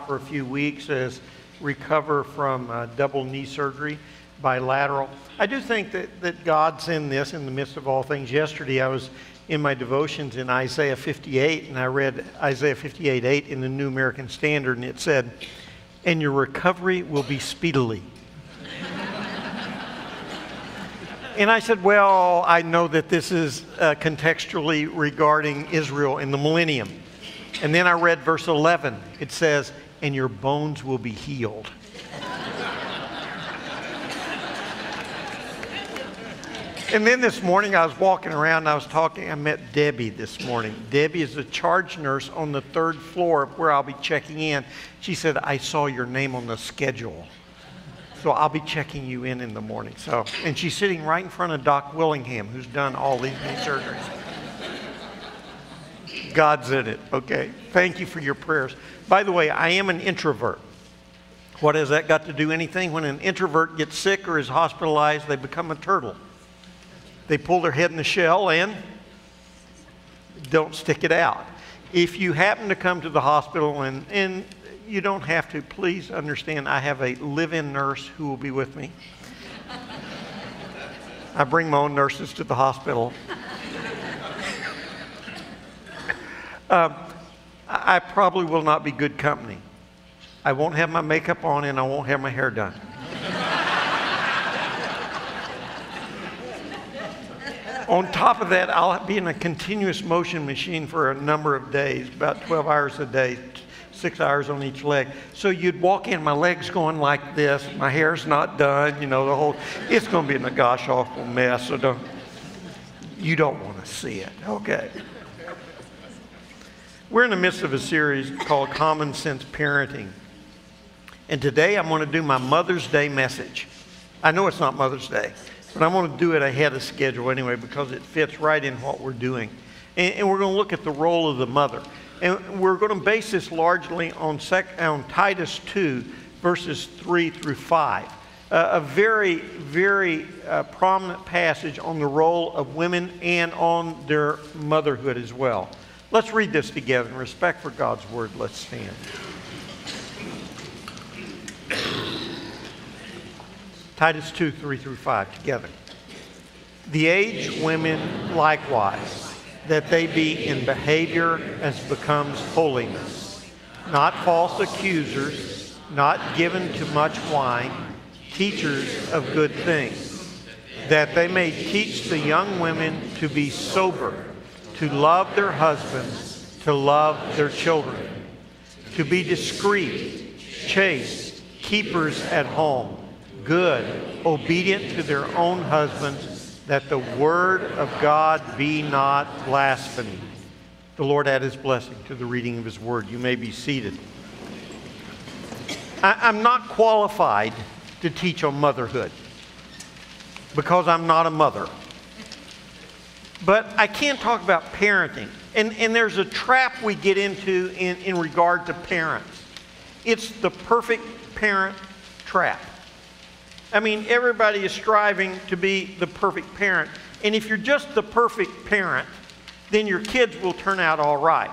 for a few weeks as recover from double knee surgery, bilateral. I do think that God's in this in the midst of all things. Yesterday I was in my devotions in Isaiah 58, and I read Isaiah 58:8 in the New American Standard, and it said, "And your recovery will be speedily." And I said, well, I know that this is contextually regarding Israel in the millennium. And then I read verse 11. It says, "And your bones will be healed." And then this morning I was walking around and I met Debbie this morning. Debbie is a charge nurse on the 3rd floor where I'll be checking in. She said, "I saw your name on the schedule. So I'll be checking you in the morning." And she's sitting right in front of Doc Willingham, who's done all these knee surgeries. God's in it, okay? Thank you for your prayers. By the way, I am an introvert. What has that got to do anything? When an introvert gets sick or is hospitalized, they become a turtle. They pull their head in the shell and don't stick it out. If you happen to come to the hospital, and you don't have to, please understand I have a live-in nurse who will be with me. I bring my own nurses to the hospital. I probably will not be good company. I won't have my makeup on and I won't have my hair done. On top of that, I'll be in a continuous motion machine for a number of days, about 12 hours a day, 6 hours on each leg. So you'd walk in, my leg's going like this, my hair's not done, it's going to be a gosh awful mess. So you don't want to see it, okay? We're in the midst of a series called Common Sense Parenting. And today I'm going to do my Mother's Day message. I know it's not Mother's Day, but I'm going to do it ahead of schedule anyway because it fits right in what we're doing. And we're going to look at the role of the mother. And we're going to base this largely on Titus 2, verses 3 through 5. A very, very prominent passage on the role of women and on their motherhood as well. Let's read this together. In respect for God's word, let's stand. Titus 2, 3 through 5, together. "The aged women likewise, that they be in behavior as becomes holiness, not false accusers, not given to much wine, teachers of good things, that they may teach the young women to be sober, to love their husbands, to love their children, to be discreet, chaste, keepers at home, good, obedient to their own husbands, that the word of God be not blasphemed." The Lord add his blessing to the reading of his word. You may be seated. I'm not qualified to teach on motherhood because I'm not a mother. But I can talk about parenting. And there's a trap we get into in regard to parents. It's the perfect parent trap. I mean, everybody is striving to be the perfect parent. And if you're just the perfect parent, then your kids will turn out all right.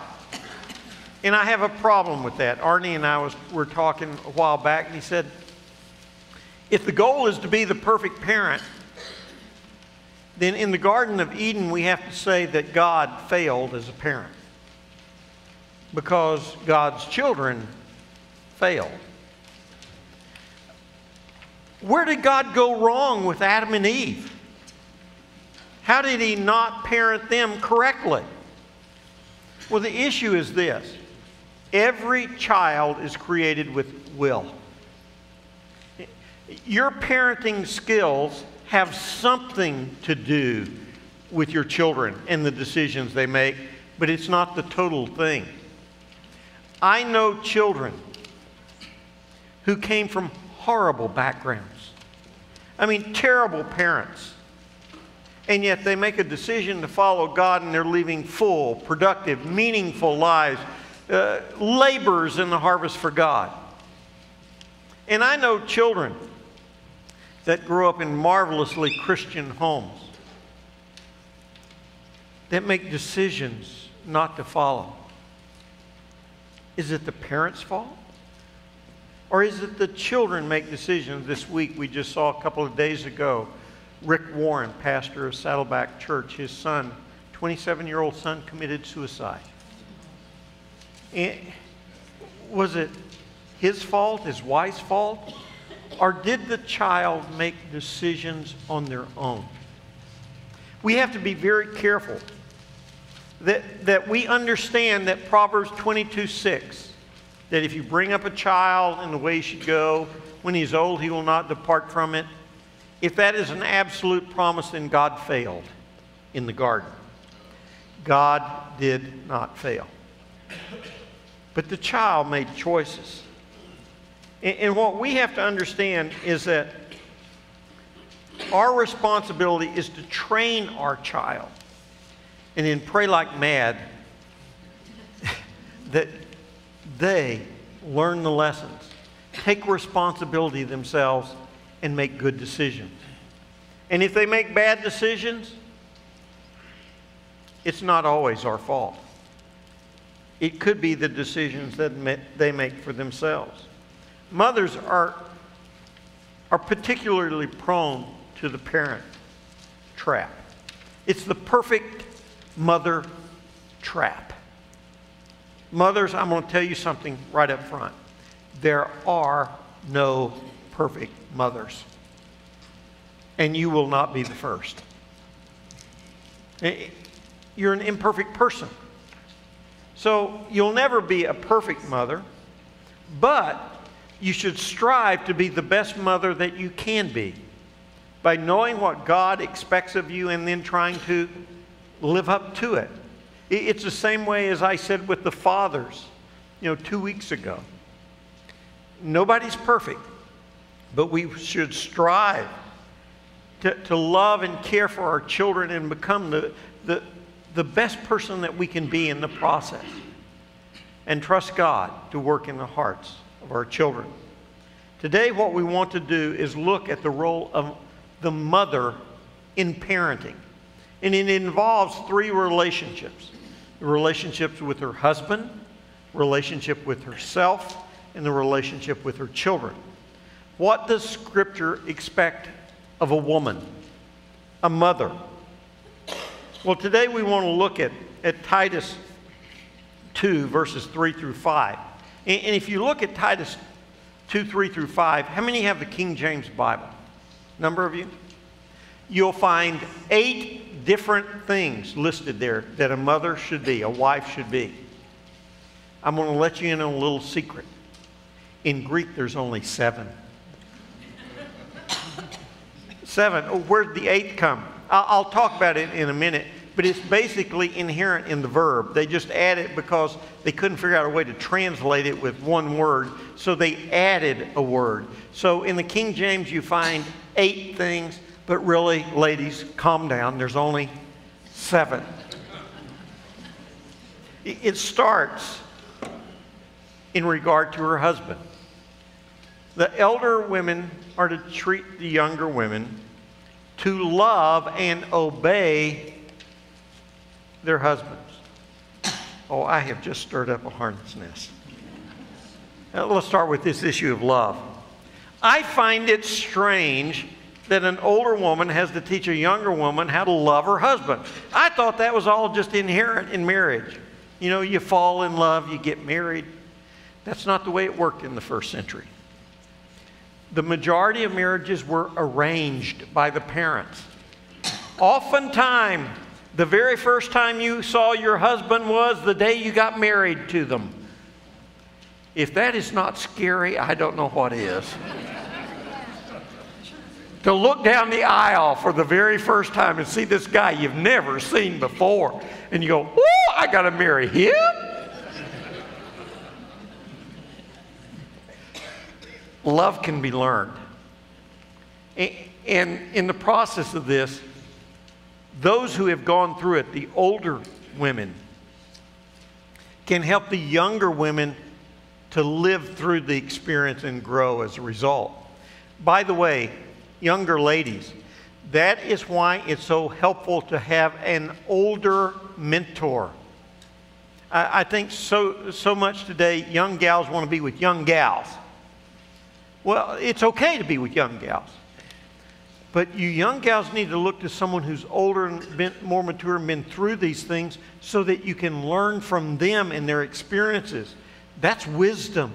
And I have a problem with that. Arnie and I were talking a while back, and he said, if the goal is to be the perfect parent, then in the Garden of Eden, we have to say that God failed as a parent because God's children failed. Where did God go wrong with Adam and Eve? How did he not parent them correctly? Well, the issue is this. Every child is created with will. Your parenting skills have something to do with your children and the decisions they make, but it's not the total thing. I know children who came from horrible backgrounds. I mean, terrible parents. And yet they make a decision to follow God, and they're living full, productive, meaningful lives, laborers in the harvest for God. And I know children that grow up in marvelously Christian homes that make decisions not to follow. Is it the parents' fault? Or is it the children make decisions? This week, we just saw a couple of days ago, Rick Warren, pastor of Saddleback Church, his son, 27-year-old son, committed suicide. And was it his fault, his wife's fault? Or did the child make decisions on their own? We have to be very careful that we understand that Proverbs 22:6, that if you bring up a child in the way he should go, when he's old, he will not depart from it. If that is an absolute promise, then God failed in the garden. God did not fail. But the child made choices. And what we have to understand is that our responsibility is to train our child and then pray like mad that they learn the lessons, take responsibility themselves, and make good decisions. And if they make bad decisions, it's not always our fault. It could be the decisions that they make for themselves. Mothers are particularly prone to the parent trap. It's the perfect mother trap. Mothers, I'm going to tell you something right up front. There are no perfect mothers. And you will not be the first. You're an imperfect person. So you'll never be a perfect mother, but you should strive to be the best mother that you can be by knowing what God expects of you and then trying to live up to it. It's the same way as I said with the fathers, 2 weeks ago. Nobody's perfect, but we should strive to love and care for our children and become the best person that we can be in the process. And trust God to work in the hearts of our children. Today, what we want to do is look at the role of the mother in parenting. And it involves 3 relationships. The relationships with her husband, relationship with herself, and the relationship with her children. What does Scripture expect of a woman, a mother? Well, today we want to look at Titus 2, verses 3 through 5. And if you look at Titus 2, 3 through 5, how many have the King James Bible? Number of you? You'll find 8 different things listed there that a mother should be, a wife should be. I'm going to let you in on a little secret. In Greek, there's only 7. 7. Oh, where'd the 8th come? I'll talk about it in a minute, but it's basically inherent in the verb. They just add it because they couldn't figure out a way to translate it with one word, so they added a word. So in the King James, you find 8 things, but really, ladies, calm down. There's only 7. It starts in regard to her husband. The elder women are to treat the younger women to love and obey their husbands. Oh, I have just stirred up a hornet's nest. Now, let's start with this issue of love. I find it strange that an older woman has to teach a younger woman how to love her husband. I thought that was all just inherent in marriage. You fall in love, you get married. That's not the way it worked in the first century. The majority of marriages were arranged by the parents. Oftentimes, the very first time you saw your husband was the day you got married to them. If that is not scary, I don't know what is. To look down the aisle for the very first time and see this guy you've never seen before, and you go, "Oh, I got to marry him?" Love can be learned. And in the process of this, those who have gone through it, the older women, can help the younger women to live through the experience and grow as a result. By the way, younger ladies, that is why it's so helpful to have an older mentor. I think so much today, young gals want to be with young gals. Well, it's okay to be with young gals. But you young gals need to look to someone who's older and more mature and been through these things so that you can learn from them and their experiences. That's wisdom.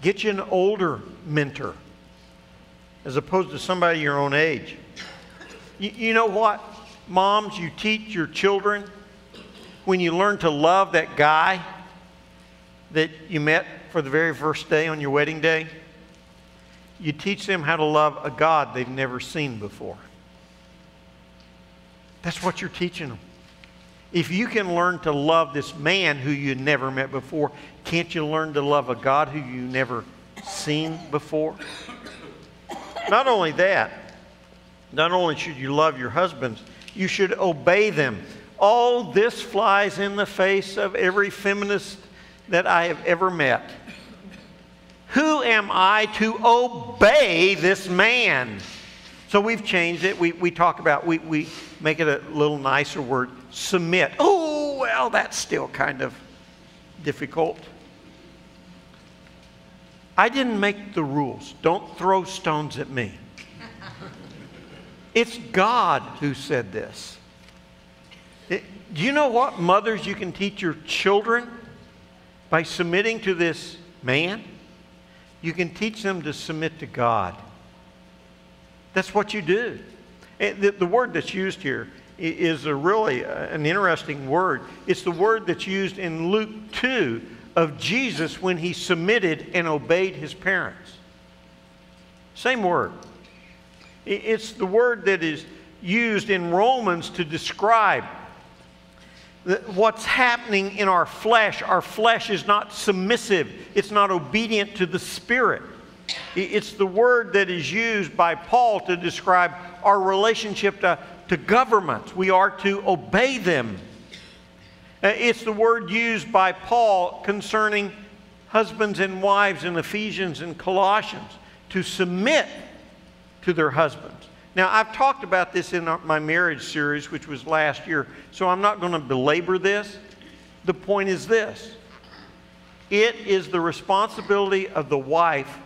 Get you an older mentor as opposed to somebody your own age. You know what, moms, you teach your children when you learn to love that guy that you met for the very first day on your wedding day. You teach them how to love a God they've never seen before. That's what you're teaching them. If you can learn to love this man who you never met before, can't you learn to love a God who you never seen before? Not only that, not only should you love your husbands, you should obey them. All this flies in the face of every feminist that I have ever met. Who am I to obey this man? So we've changed it. We talk about, we make it a little nicer word, submit. Oh, well, that's still kind of difficult. I didn't make the rules. Don't throw stones at me. It's God who said this. Do you know what, mothers, you can teach your children by submitting to this man? You can teach them to submit to God. That's what you do. The word that's used here is really an interesting word. It's the word that's used in Luke 2 of Jesus when he submitted and obeyed his parents. Same word. It's the word that is used in Romans to describe what's happening in our flesh. Our flesh is not submissive. It's not obedient to the Spirit. It's the word that is used by Paul to describe our relationship to governments. We are to obey them. It's the word used by Paul concerning husbands and wives in Ephesians and Colossians to submit to their husbands. Now, I've talked about this in my marriage series, which was last year, so I'm not going to belabor this. The point is this. It is the responsibility of the wife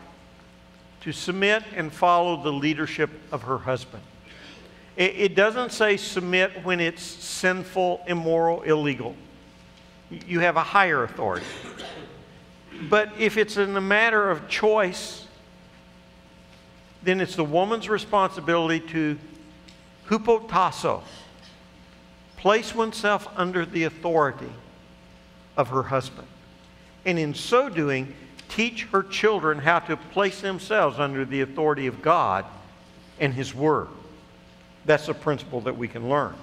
to submit and follow the leadership of her husband. It doesn't say submit when it's sinful, immoral, illegal. You have a higher authority. But if it's in a matter of choice, then it's the woman's responsibility to hupotasso, place oneself under the authority of her husband. And in so doing, teach her children how to place themselves under the authority of God and His Word. That's a principle that we can learn.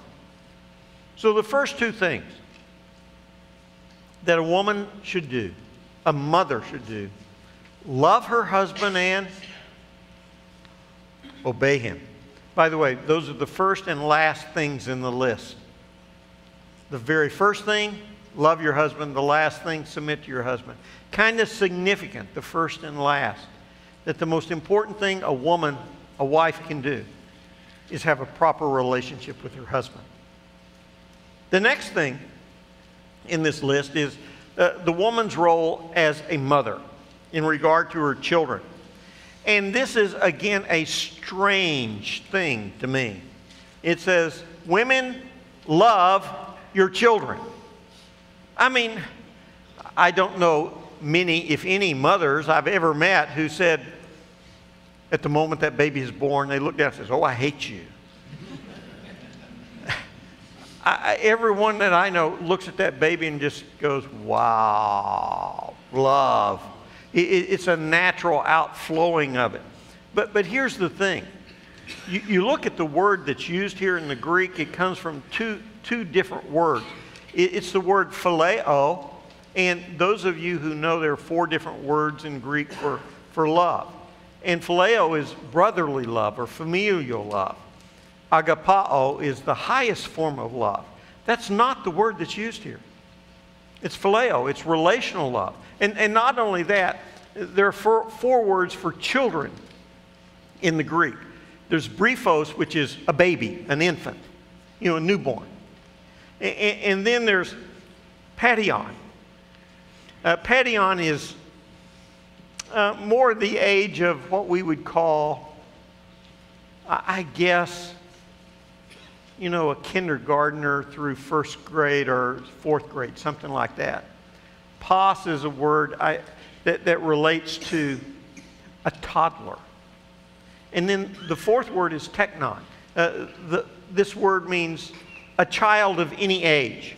So the first two things that a woman should do, a mother should do, love her husband and obey him. By the way, those are the first and last things in the list. The very first thing, love your husband. The last thing, submit to your husband. Kind of significant, the first and last. That the most important thing a woman, a wife can do is have a proper relationship with her husband. The next thing in this list is the woman's role as a mother in regard to her children. And this is, again, a strange thing to me. It says, women, love your children. I mean, I don't know many, if any, mothers I've ever met who said, at the moment that baby is born, they look down and says, oh, I hate you. Everyone that I know looks at that baby and just goes, wow, love. It's a natural outflowing of it. But here's the thing. You look at the word that's used here in the Greek, it comes from two different words. It's the word phileo, and those of you who know there are 4 different words in Greek for love. And phileo is brotherly love or familial love. Agapao is the highest form of love. That's not the word that's used here. It's phileo, it's relational love. And not only that, there are 4 words for children in the Greek. There's briphos, which is a baby, an infant, a newborn. And then there's padion. Padion is more the age of what we would call, I guess, a kindergartner through first grade or fourth grade, something like that. Pos is a word that relates to a toddler. And then the fourth word is teknon. This word means a child of any age.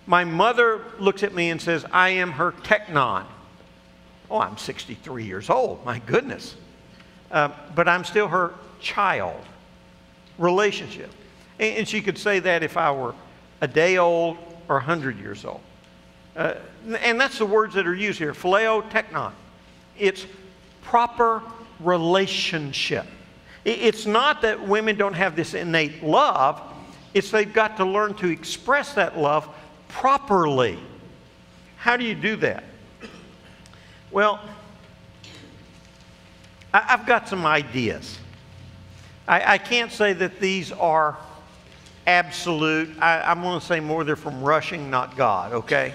My mother looks at me and says, I am her teknon. Oh, I'm 63 years old, my goodness. But I'm still her child. Relationship. And she could say that if I were a day old or 100 years old. And that's the words that are used here, phileo, teknon. It's proper relationship. It's not that women don't have this innate love. It's they've got to learn to express that love properly. How do you do that? Well, I've got some ideas. I can't say that these are absolute. I'm going to say more they're from Rushing, not God, okay?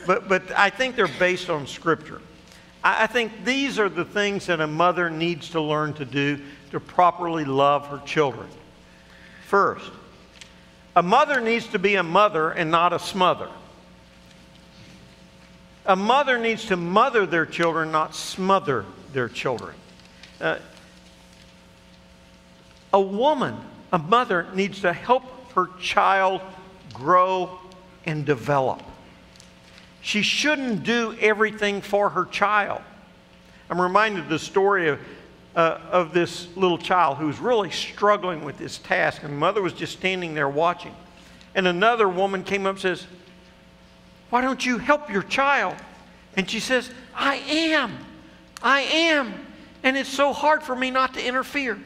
But I think they're based on Scripture. I think these are the things that a mother needs to learn to do to properly love her children. First, a mother needs to be a mother and not a smother. A mother needs to mother their children, not smother their children. A woman, a mother, needs to help her child grow and develop. She shouldn't do everything for her child. I'm reminded of the story of this little child who was really struggling with this task, and the mother was just standing there watching. And another woman came up and says, why don't you help your child? And she says, I am. And it's so hard for me not to interfere.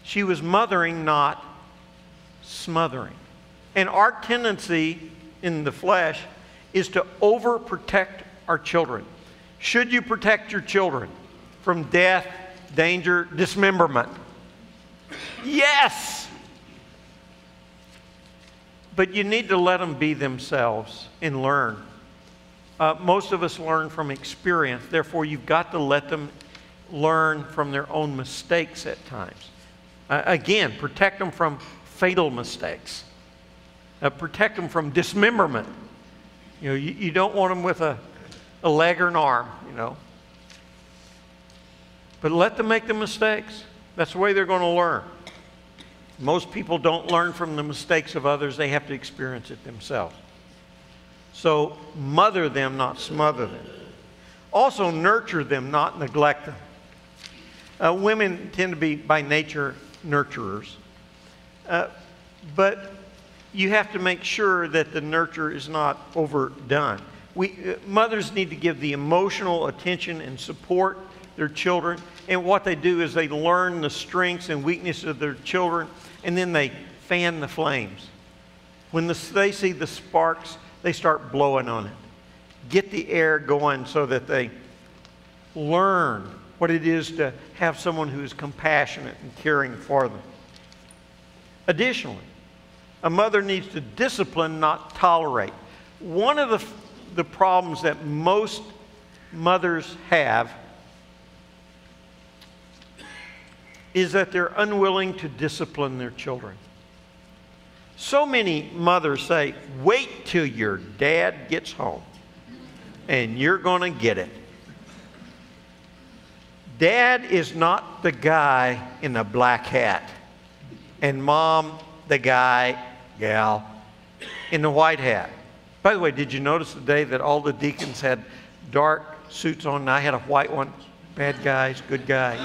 She was mothering, not smothering. And our tendency in the flesh is to overprotect our children. Should you protect your children from death, danger, dismemberment? Yes! But you need to let them be themselves and learn. Most of us learn from experience. Therefore, you've got to let them learn from their own mistakes at times. Again, protect them from fatal mistakes. Protect them from dismemberment. You don't want them with a leg or an arm, But let them make the mistakes. That's the way they're going to learn. Most people don't learn from the mistakes of others. They have to experience it themselves. So mother them, not smother them. Also nurture them, not neglect them. Women tend to be, by nature, nurturers. But you have to make sure that the nurture is not overdone. Mothers need to give the emotional attention and support their children. And what they do is they learn the strengths and weaknesses of their children, and then they fan the flames. When they see the sparks, they start blowing on it. Get the air going so that they learn what it is to have someone who is compassionate and caring for them. Additionally, a mother needs to discipline, not tolerate. One of the problems that most mothers have is that they're unwilling to discipline their children. So many mothers say, wait till your dad gets home and you're going to get it. Dad is not the guy in the black hat, and mom the gal in the white hat. By the way, did you notice today that all the deacons had dark suits on and I had a white one? Bad guys, good guy.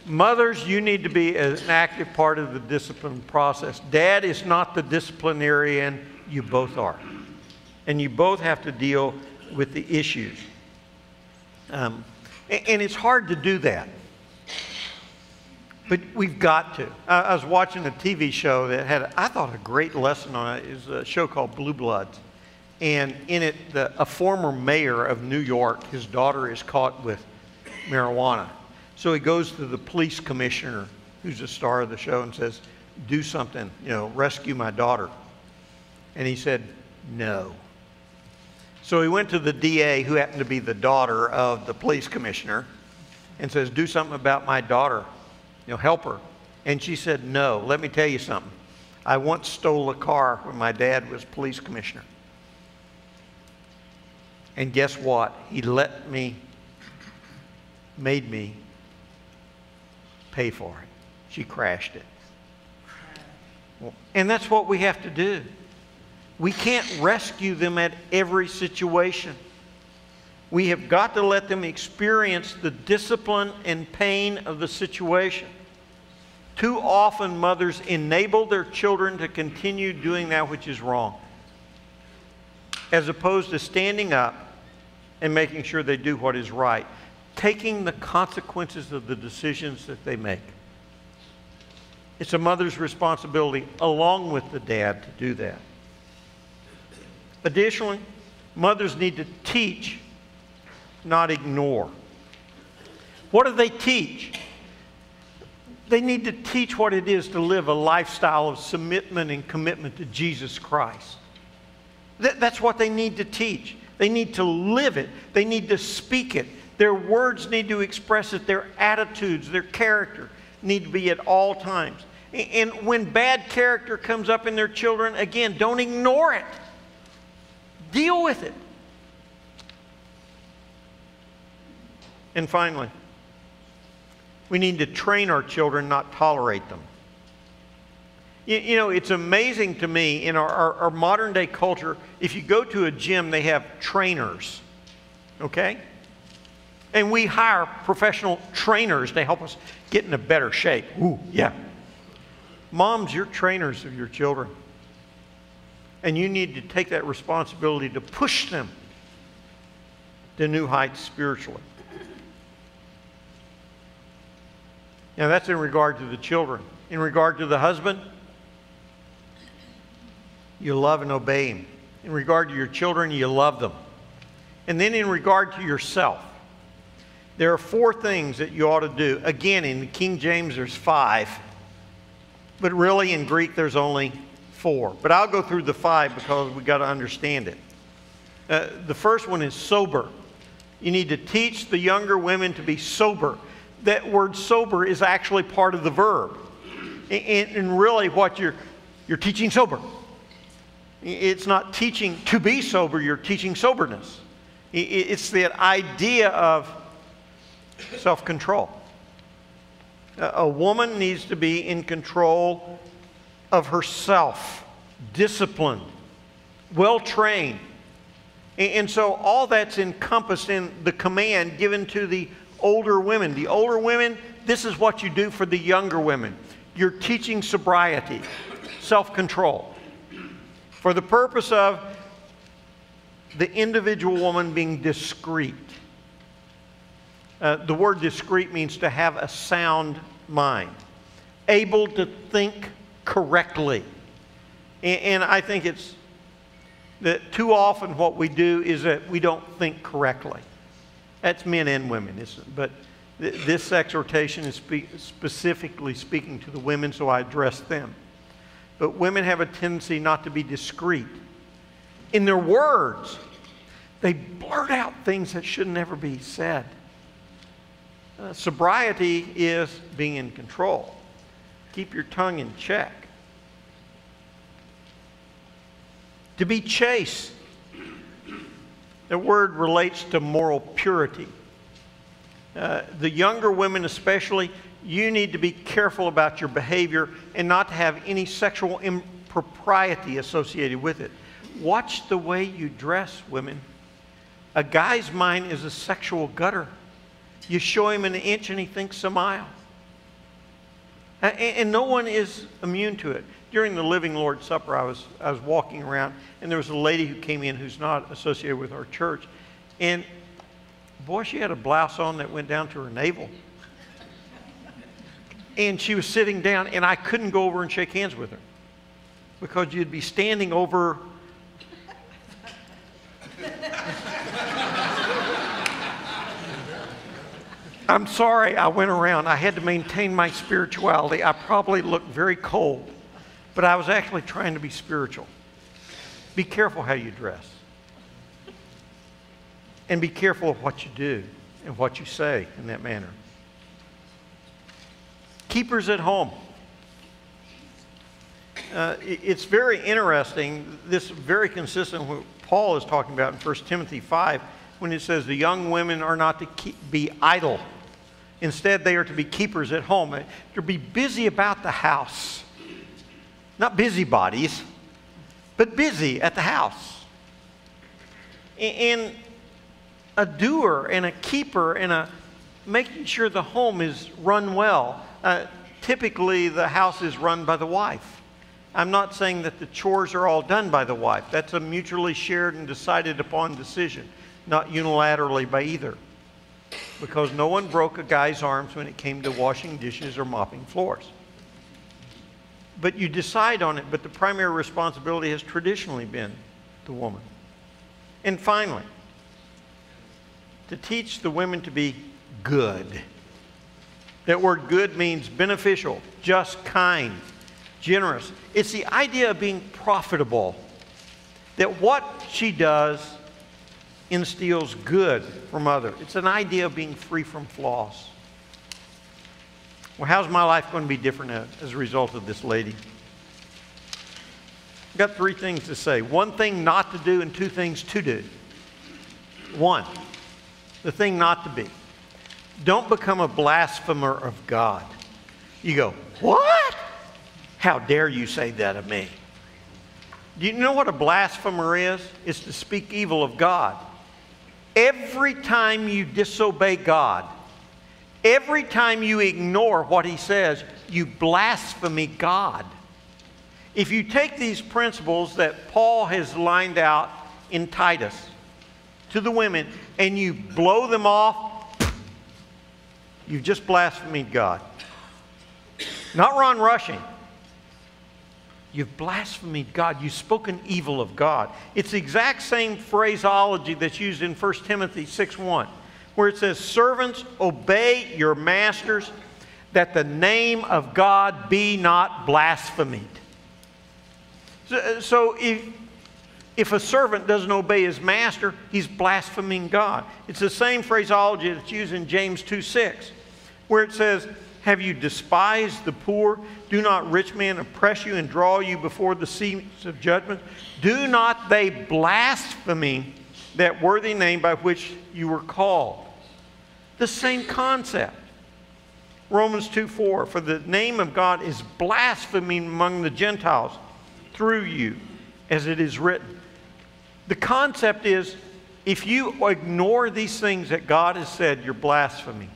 Mothers, you need to be an active part of the discipline process. Dad is not the disciplinarian, you both are. And you both have to deal with the issues. And it's hard to do that. But we've got to. I was watching a TV show that had, I thought, a great lesson on it. It was a show called Blue Bloods. And in it, a former mayor of New York, his daughter is caught with marijuana. So he goes to the police commissioner, who's the star of the show, and says, do something, rescue my daughter. And he said, no. So he went to the DA, who happened to be the daughter of the police commissioner, and says, do something about my daughter, help her. And she said, no. Let me tell you something. I once stole a car when my dad was police commissioner. And guess what? He made me pay for it. She crashed it. And that's what we have to do. We can't rescue them at every situation. We have got to let them experience the discipline and pain of the situation. Too often, mothers enable their children to continue doing that which is wrong, as opposed to standing up and making sure they do what is right, taking the consequences of the decisions that they make. It's a mother's responsibility, along with the dad, to do that. Additionally, mothers need to teach, not ignore. What do they teach? They need to teach what it is to live a lifestyle of submission and commitment to Jesus Christ. That's what they need to teach. They need to live it. They need to speak it. Their words need to express it. Their attitudes, their character need to be at all times. And when bad character comes up in their children, again, don't ignore it. Deal with it. And finally, we need to train our children, not tolerate them. It's amazing to me in our modern day culture, if you go to a gym, they have trainers, okay? And we hire professional trainers to help us get in a better shape. Ooh, yeah. Moms, you're trainers of your children. And you need to take that responsibility to push them to new heights spiritually. Now that's in regard to the children. In regard to the husband, you love and obey him. In regard to your children, you love them. And then in regard to yourself, there are 4 things that you ought to do. Again, in the King James, there's 5. But really in Greek, there's only 4. But I'll go through the 5 because we've got to understand it. The first one is sober. You need to teach the younger women to be sober. That word sober is actually part of the verb. And really what you're teaching sober. It's not teaching to be sober, you're teaching soberness. It's that idea of self-control. A woman needs to be in control of herself, disciplined, well-trained. And so all that's encompassed in the command given to the older women. The older women, this is what you do for the younger women. You're teaching sobriety, self-control, for the purpose of the individual woman being discreet. The word discreet means to have a sound mind, able to think correctly. And I think it's that too often what we do is that we don't think correctly. That's men and women, but this exhortation is specifically speaking to the women, so I address them. But women have a tendency not to be discreet. In their words, they blurt out things that should never be said. Sobriety is being in control. Keep your tongue in check. To be chaste. The word relates to moral purity. The younger women especially, you need to be careful about your behavior and not to have any sexual impropriety associated with it. Watch the way you dress, women. A guy's mind is a sexual gutter. You show him an inch and he thinks a mile. And no one is immune to it. During the Living Lord's Supper, I was walking around, and there was a lady who came in who's not associated with our church. And boy, she had a blouse on that went down to her navel. And she was sitting down, and I couldn't go over and shake hands with her because you'd be standing over. I'm sorry I went around. I had to maintain my spirituality. I probably looked very cold, but I was actually trying to be spiritual. Be careful how you dress. And be careful of what you do and what you say in that manner. Keepers at home. It's very interesting. This is very consistent with what Paul is talking about in 1 Timothy 5 when it says the young women are not to be idle. Instead, they are to be keepers at home. They're to be busy about the house. Not busybodies, but busy at the house. And a doer and a keeper and making sure the home is run well. Typically, the house is run by the wife. I'm not saying that the chores are all done by the wife. That's a mutually shared and decided upon decision, not unilaterally by either. Because no one broke a guy's arms when it came to washing dishes or mopping floors. But you decide on it, but the primary responsibility has traditionally been the woman. And finally, to teach the women to be good. That word good means beneficial, just, kind, generous. It's the idea of being profitable. That what she does instills good from others. It's an idea of being free from flaws. Well, how's my life going to be different as a result of this lady? I've got 3 things to say. 1 thing not to do and 2 things to do. 1, the thing not to be. Don't become a blasphemer of God. You go, what? How dare you say that of me? Do you know what a blasphemer is? It's to speak evil of God. Every time you disobey God, every time you ignore what He says, you blaspheme God. If you take these principles that Paul has lined out in Titus to the women and you blow them off, you've just blasphemed God. Not Ron Rushing. You've blasphemed God. You've spoken evil of God. It's the exact same phraseology that's used in 1 Timothy 6:1, where it says, servants, obey your masters, that the name of God be not blasphemed. So if a servant doesn't obey his master, he's blaspheming God. It's the same phraseology that's used in James 2:6, where it says, have you despised the poor? Do not rich men oppress you and draw you before the seats of judgment? Do not they blaspheme that worthy name by which you were called? The same concept. Romans 2:4, for the name of God is blaspheming among the Gentiles through you, as it is written. The concept is, if you ignore these things that God has said, you're blaspheming.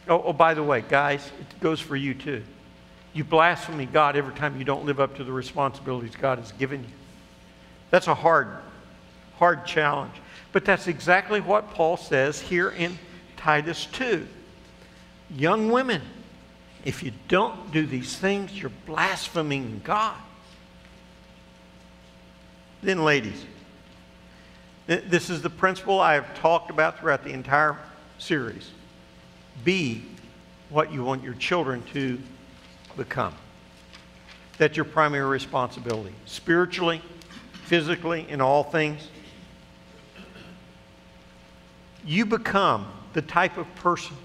Oh, by the way, guys, it goes for you too. You blaspheme God every time you don't live up to the responsibilities God has given you. That's a hard challenge. But that's exactly what Paul says here in Titus 2. Young women, if you don't do these things, you're blaspheming God. Then ladies, this is the principle I have talked about throughout the entire series. Be what you want your children to become. That's your primary responsibility. Spiritually, physically, in all things. You become the type of person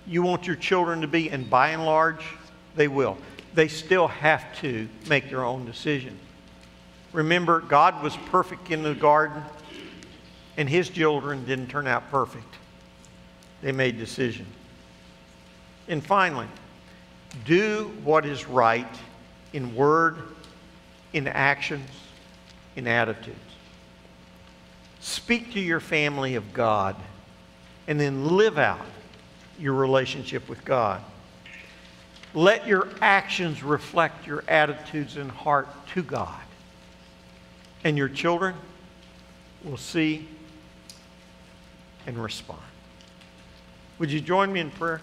you want your children to be, and by and large, they will. They still have to make their own decision. Remember, God was perfect in the garden, and His children didn't turn out perfect. They made decisions. And finally, do what is right in word, in actions, in attitudes. Speak to your family of God, and then live out your relationship with God. Let your actions reflect your attitudes and heart to God. And your children will see and respond. Would you join me in prayer?